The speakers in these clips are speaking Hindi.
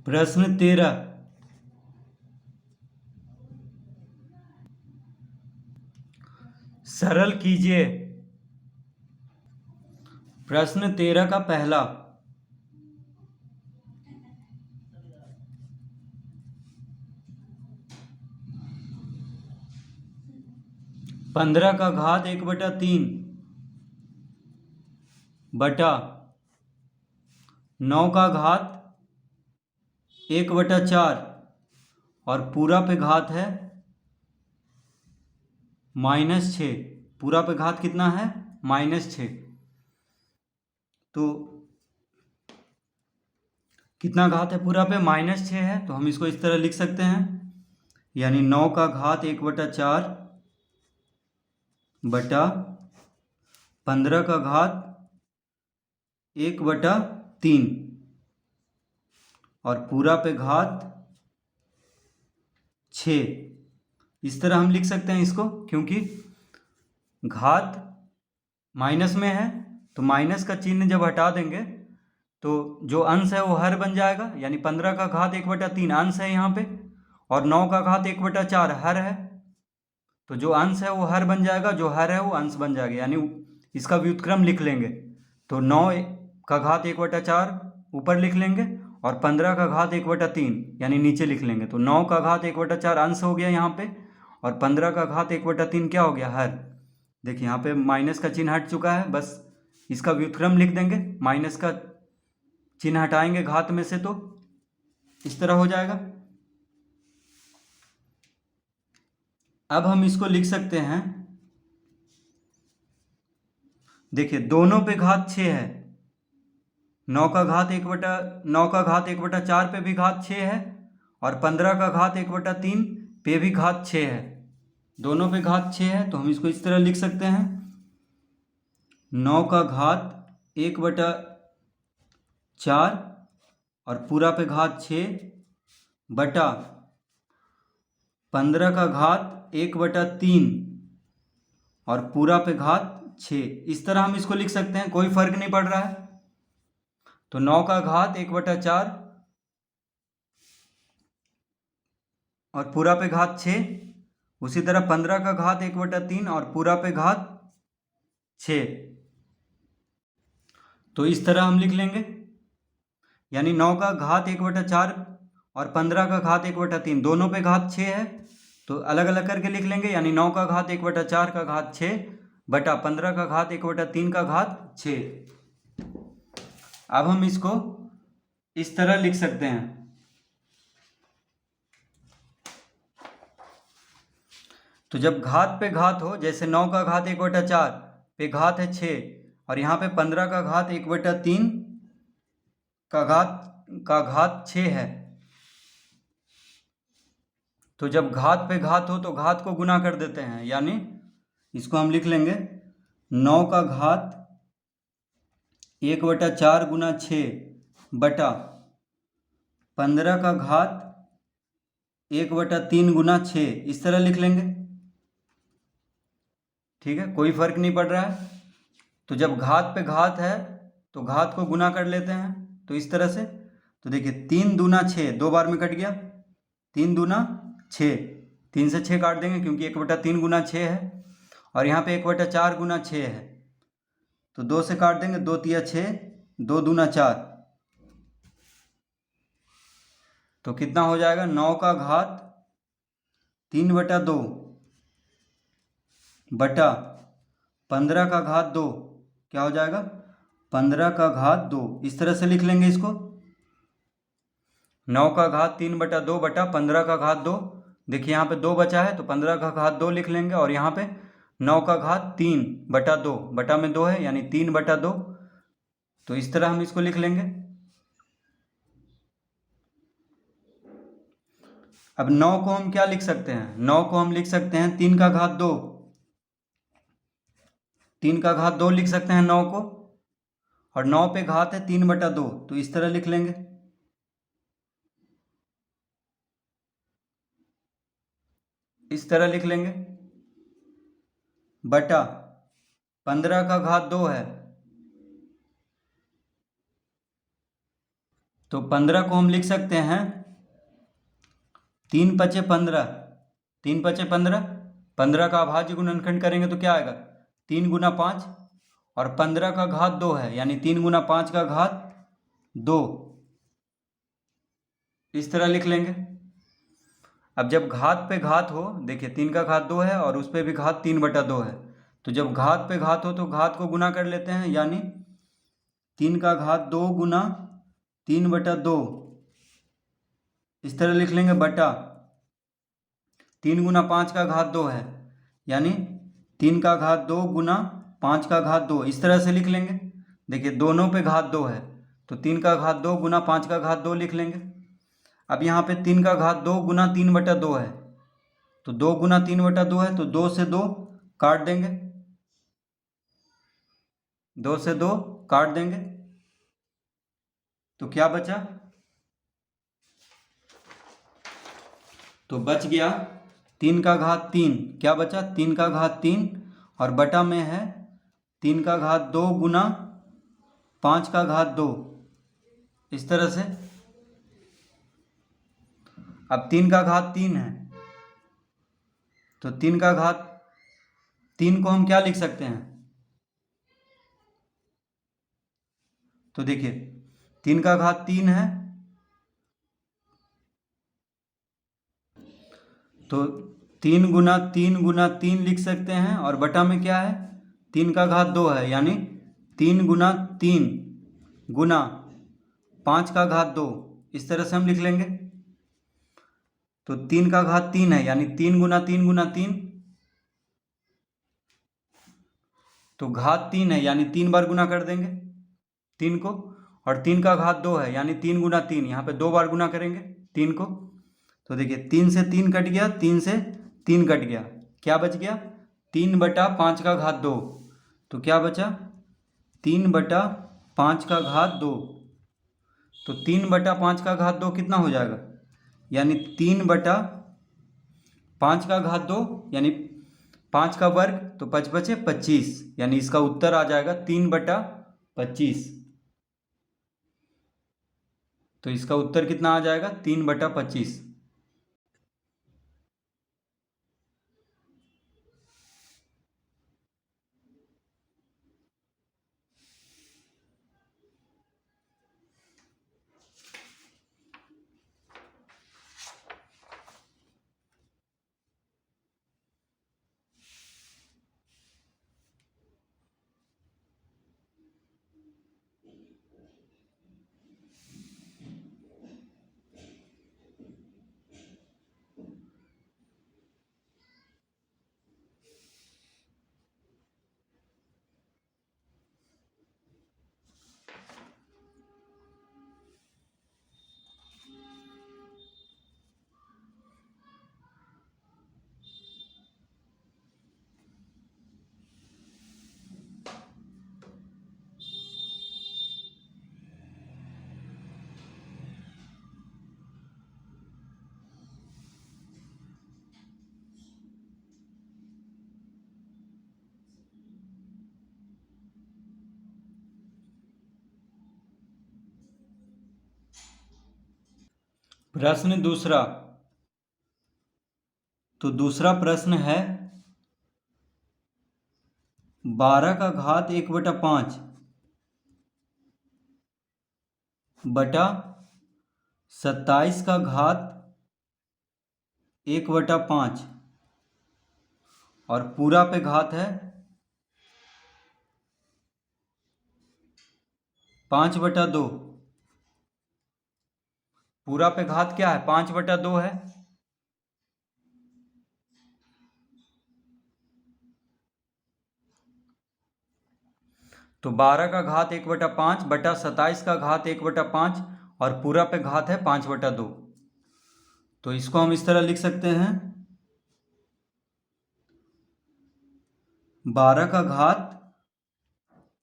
प्रश्न 13। सरल कीजिए। प्रश्न 13 का पहला, 15 का घात 1/3 बटा 9 का घात 1/4 और पूरा पे घात है -6। पूरा पे घात कितना है? -6। तो कितना घात है पूरा पे? -6 है। तो हम इसको इस तरह लिख सकते हैं, यानी 9 का घात 1/4 बटा 15 का घात 1/3 और पूरा पे घात 6। इस तरह हम लिख सकते हैं इसको, क्योंकि घात माइनस में है तो माइनस का चिन्ह जब हटा देंगे तो जो अंश है वो हर बन जाएगा, यानी 15 का घात 1/3 अंश है यहाँ पे, और 9 का घात 1/4 हर है। तो जो अंश है वो हर बन जाएगा, जो हर है वो अंश बन जाएगा, यानी इसका व्युत्क्रम लिख लेंगे। तो 9 का घात 1/4 ऊपर लिख लेंगे और 15 का घात 1/3 यानी नीचे लिख लेंगे। तो 9 का घात 1/4 अंश हो गया यहाँ पे, और 15 का घात 1/3 क्या हो गया? हर। देखिए यहाँ पे माइनस का चिन्ह हट चुका है, बस इसका व्युत्क्रम लिख देंगे। माइनस का चिन्ह हटाएंगे घात में से तो इस तरह हो जाएगा। अब हम इसको लिख सकते हैं, देखिए दोनों पे घात 6 है। 9 का घात 1/4 पे भी घात 6 है, और 15 का घात 1/3 पे भी घात 6 है। दोनों पे घात 6 है, तो हम इसको इस तरह लिख सकते हैं, 9 का घात 1/4 और पूरा पे घात 6 बटा 15 का घात 1/3 और पूरा पे घात 6। इस तरह हम इसको लिख सकते हैं, कोई फर्क नहीं पड़ रहा है। तो 9 का घात 1/4 और पूरा पे घात 6, उसी तरह 15 का घात 1/3 और पूरा पे घात 6। तो इस तरह हम लिख लेंगे, यानी 9 का घात 1/4 और 15 का घात 1/3 दोनों पे घात 6 है, तो अलग अलग करके लिख लेंगे। यानी 9 का घात 1/4 का घात 6 बटा 15 का घात 1/3 का घात 6। अब हम इसको इस तरह लिख सकते हैं, तो जब घात पे घात हो, जैसे 9 का घात 1/4 पे घात है 6 और यहाँ पे 15 का घात 1/3 का घात 6 है, तो जब घात पे घात हो तो घात को गुना कर देते हैं। यानी इसको हम लिख लेंगे, 9 का घात 1/4 गुना 6 बटा 15 का घात 1/3 गुना 6। इस तरह लिख लेंगे, ठीक है, कोई फर्क नहीं पड़ रहा है। तो जब घात पे घात है तो घात को गुना कर लेते हैं, तो इस तरह से। तो देखिए 3 दूना 6, 2 बार में कट गया, 3 दूना 6, 3 से 6 काट देंगे क्योंकि 1/3 गुना 6 है, और यहाँ पे 1/4 गुना 6 है, तो 2 से काट देंगे, 2 तिया 6, 2 दूना 4। तो कितना हो जाएगा? 9 का घात 3/2 बटा 15 का घात 2, क्या हो जाएगा? 15 का घात 2। इस तरह से लिख लेंगे इसको, 9 का घात 3/2 बटा 15 का घात 2। देखिए यहाँ पे 2 बचा है तो 15 का घात 2 लिख लेंगे, और यहाँ पे 9 का घात 3/2, बटा में 2 है यानी 3/2। तो इस तरह हम इसको लिख लेंगे। अब 9 को हम क्या लिख सकते हैं? 9 को हम लिख सकते हैं 3 का घात 2, 3 का घात 2 लिख सकते हैं 9 को, और 9 पे घात है 3/2, तो इस तरह लिख लेंगे। इस तरह लिख लेंगे, बटा 15 का घात 2 है तो 15 को हम लिख सकते हैं 3 पचे 15, 3 पचे 15, 15 का अभाज्य गुणनखंड करेंगे तो क्या आएगा 3 गुना 5, और 15 का घात 2 है यानी 3 गुना 5 का घात 2, इस तरह लिख लेंगे। अब जब घात पे घात हो, देखिए 3 का घात 2 है और उस पर भी घात 3/2 है, तो जब घात पे घात हो तो घात को गुना कर लेते हैं, यानी 3 का घात 2 गुना 3/2, इस तरह लिख लेंगे, बटा 3 गुना 5 का घात 2 है यानी 3 का घात 2 गुना 5 का घात 2, इस तरह से लिख लेंगे। देखिए दोनों पे घात 2 है तो 3 का घात 2 गुना 5 का घात 2 लिख लेंगे। अब यहाँ पे 3 का घात 2 गुना 3/2 है, तो 2 गुना 3/2 है तो 2 से 2 काट देंगे, 2 से 2 काट देंगे, तो क्या बचा, तो बच गया 3 का घात 3, क्या बचा 3 का घात 3 और बटा में है 3 का घात 2 गुना 5 का घात 2, इस तरह से। अब 3 का घात 3 है तो 3 का घात 3 को हम क्या लिख सकते हैं, तो देखिए 3 का घात 3 है तो 3 गुना 3 गुना 3 लिख सकते हैं, और बटा में क्या है 3 का घात 2 है यानी 3 गुना 3 गुना 5 का घात 2, इस तरह से हम लिख लेंगे। तो 3 का घात 3 है यानी 3 गुना 3 गुना 3, तो घात 3 है यानी 3 बार गुना कर देंगे 3 को, और 3 का घात 2 है यानी 3 गुना 3, यहाँ पे 2 बार गुना करेंगे 3 को। तो देखिए 3 से 3 कट गया, 3 से 3 कट गया, क्या बच गया 3/5 का घात 2, तो क्या बचा 3/5 का घात 2, तो 3/5 का घात 2 कितना हो जाएगा, यानी 3/5 का घात 2 यानी 5 का वर्ग, तो 5 बचे 25, यानी इसका उत्तर आ जाएगा 3/25। तो इसका उत्तर कितना आ जाएगा 3/25। प्रश्न दूसरा, तो दूसरा प्रश्न है 12 का घात 1/5 बटा 27 का घात 1/5 और पूरा पे घात है 5/2। पूरा पे घात क्या है 5/2 है, तो 12 का घात 1/5 बटा 27 का घात 1/5 और पूरा पे घात है 5/2। तो इसको हम इस तरह लिख सकते हैं 12 का घात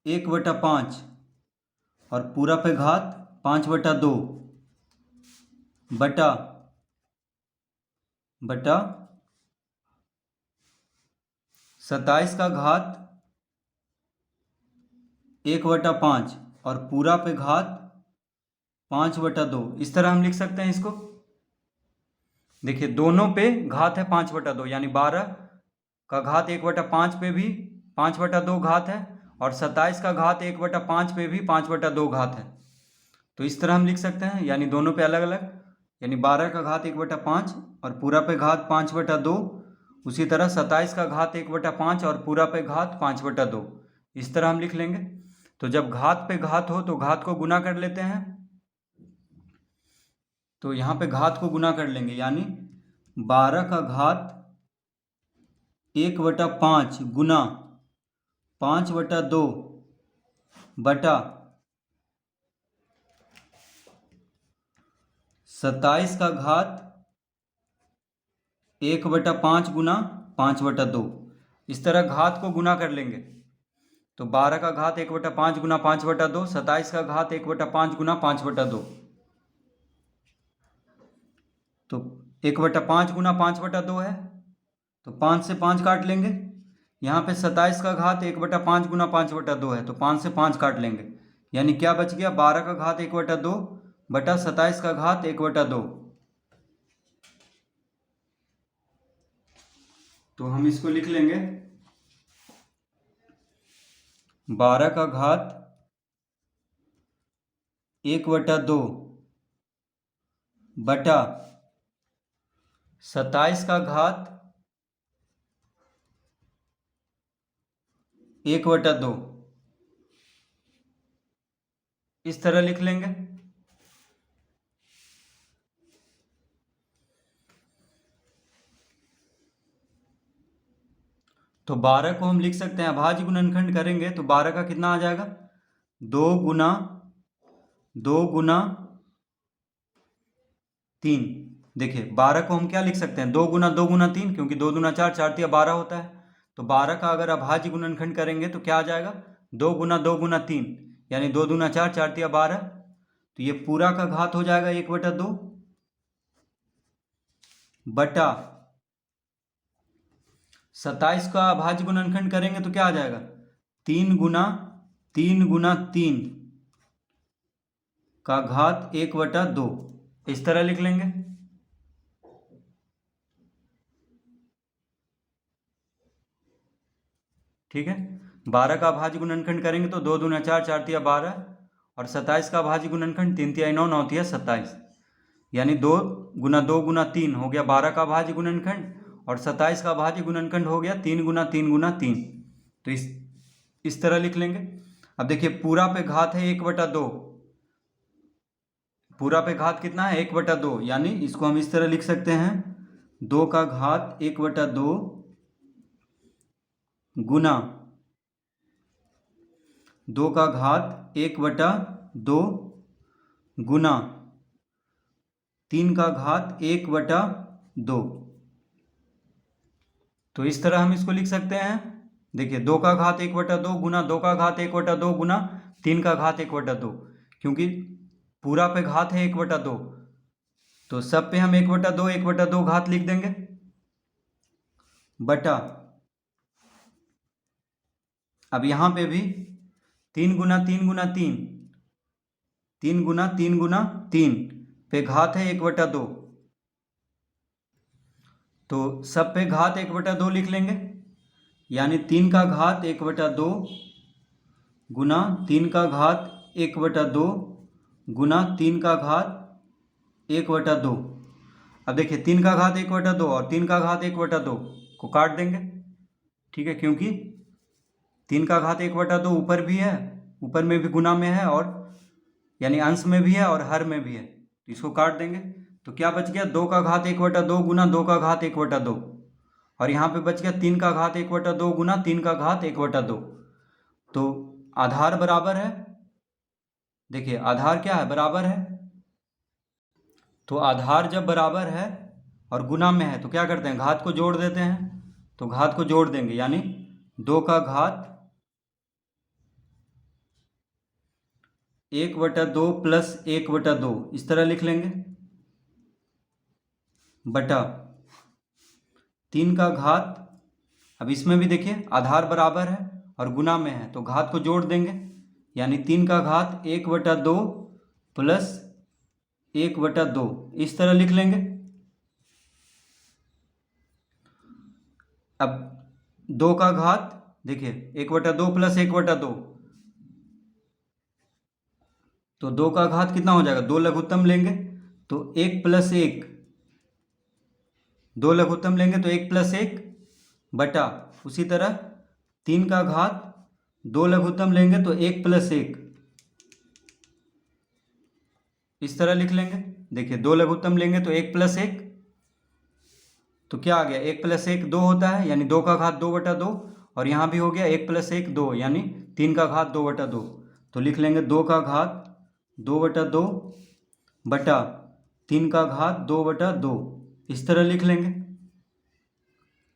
1/5 और पूरा पे घात 5/2 बटा 27 का घात 1/5 और पूरा पे घात 5/2, इस तरह हम लिख सकते हैं इसको। देखिए दोनों पे घात है 5/2, यानी 12 का घात 1/5 पे भी 5/2 घात है, और 27 का घात 1/5 पे भी 5/2 घात है। तो इस तरह हम लिख सकते हैं, यानी दोनों पे अलग अलग, यानी 12 का घात 1/5 और पूरा पे घात 5/2। उसी तरह 27 का घात 1/5 और पूरा पे घात 5/2, इस तरह हम लिख लेंगे। तो जब घात पे घात हो तो घात को गुना कर लेते हैं। तो यहाँ पे घात को गुना कर लेंगे, यानी 12 का घात 1/5 गुना 5/2 बटा 27 का घात 1/5 गुना 5/2, इस तरह घात को गुना कर लेंगे। तो 12 का घात 1/5 गुना 5/2, 27 का घात 1/5 गुना 5/2। तो 1/5 गुना 5/2 है, तो 5 से 5 काट लेंगे। यहाँ पे 27 का घात 1/5 गुना 5/2 है, तो 5 से 5 काट लेंगे, यानी क्या बच गया, 12 का घात 1/2 बटा 27 का घात 1/2। तो हम इसको लिख लेंगे 12 का घात 1/2 बटा 27 का घात 1/2, इस तरह लिख लेंगे। तो 12 को हम लिख सकते हैं, अभाज्य गुणनखंड करेंगे तो 12 का कितना आ जाएगा, 2 गुना 3। देखिए 12 को हम क्या लिख सकते हैं, 2 गुना 2 गुना 3, क्योंकि 2 दूना 4, 4 तिया 12 होता है। तो 12 का अगर अभाज्य गुणनखंड करेंगे तो क्या आ जाएगा, 2 गुना 2 गुना 3, यानी 2 दूना 4, 4 तिया 12। तो ये पूरा का घात हो जाएगा 1/2 बटा 27 का अभाज्य गुणनखंड करेंगे तो क्या आ जाएगा, 3 गुना 3 का घात 1/2, इस तरह लिख लेंगे। ठीक है, 12 का अभाज्य गुणनखंड करेंगे तो 2 दूना 4, 4 तिया 12, और 27 का अभाज्य गुणनखंड 3 तिया 9, 9 तिया 27, यानी 2 गुना 3 हो गया 12 का अभाज्य गुणनखंड, और 27 का अभाज्य गुणनखंड हो गया 3 गुना 3। तो इस तरह लिख लेंगे। अब देखिए पूरा पे घात है 1/2, पूरा पे घात कितना है 1/2, यानी इसको हम इस तरह लिख सकते हैं, 2 का घात 1/2 गुना 2 का घात 1/2 गुना 3 का घात 1/2। तो इस तरह हम इसको लिख सकते हैं। देखिए 2 का घात 1/2 गुना 2 का घात 1/2 गुना 3 का घात 1/2, क्योंकि पूरा पे घात है 1/2, तो सब पे हम 1/2 घात लिख देंगे बटा, अब यहाँ पे भी 3 गुना 3 पे घात है 1/2, तो सब पे घात 1/2 लिख लेंगे, यानी 3 का घात 1/2 गुना 3 का घात 1/2 गुना 3 का घात 1/2। अब देखिए 3 का घात 1/2 और 3 का घात 1/2 को काट देंगे। ठीक है, क्योंकि 3 का घात 1/2 ऊपर भी है, ऊपर में भी गुना में है, और यानी अंश में भी है और हर में भी है, तो इसको काट देंगे। तो क्या बच गया, 2 का घात 1/2 गुना 2 का घात 1/2, और यहाँ पे बच गया 3 का घात 1/2 गुना 3 का घात 1/2। तो आधार बराबर है, देखिए आधार क्या है, बराबर है। तो आधार जब बराबर है और गुना में है तो क्या करते हैं, घात को जोड़ देते हैं। तो घात को जोड़ देंगे, यानी 2 का घात 1/2 प्लस 1/2, इस तरह लिख लेंगे बटा 3 का घात, अब इसमें भी देखिए आधार बराबर है और गुना में है तो घात को जोड़ देंगे, यानी 3 का घात 1/2 प्लस 1/2 इस तरह लिख लेंगे। अब 2 का घात देखिए 1/2 प्लस 1/2, तो 2 का घात कितना हो जाएगा, 2 लघुत्तम लेंगे तो 1 प्लस 1, 2 लघुत्तम लेंगे तो 1 प्लस 1 बटा, उसी तरह 3 का घात 2 लघुत्तम लेंगे तो 1 प्लस 1 इस तरह लिख लेंगे। देखिए 2 लघुत्तम लेंगे तो 1 प्लस 1, तो क्या आ गया, 1 प्लस 1 2 होता है, यानी 2 का घात 2/2, और यहाँ भी हो गया 1 प्लस 1 2, यानी 3 का घात 2/2। तो लिख लेंगे 2 का घात 2/2 बटा 3 का घात 2/2 इस तरह लिख लेंगे।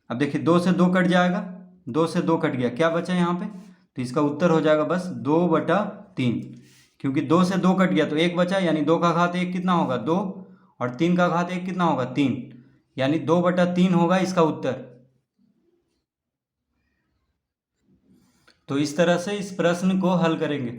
अब देखिए 2 से 2 कट जाएगा, 2 से 2 कट गया, क्या बचा यहाँ पे, तो इसका उत्तर हो जाएगा बस 2/3, क्योंकि 2 से 2 कट गया तो 1 बचा, यानी 2 का घात 1 कितना होगा 2, और 3 का घात 1 कितना होगा 3, यानी 2/3 होगा इसका उत्तर। तो इस तरह से इस प्रश्न को हल करेंगे।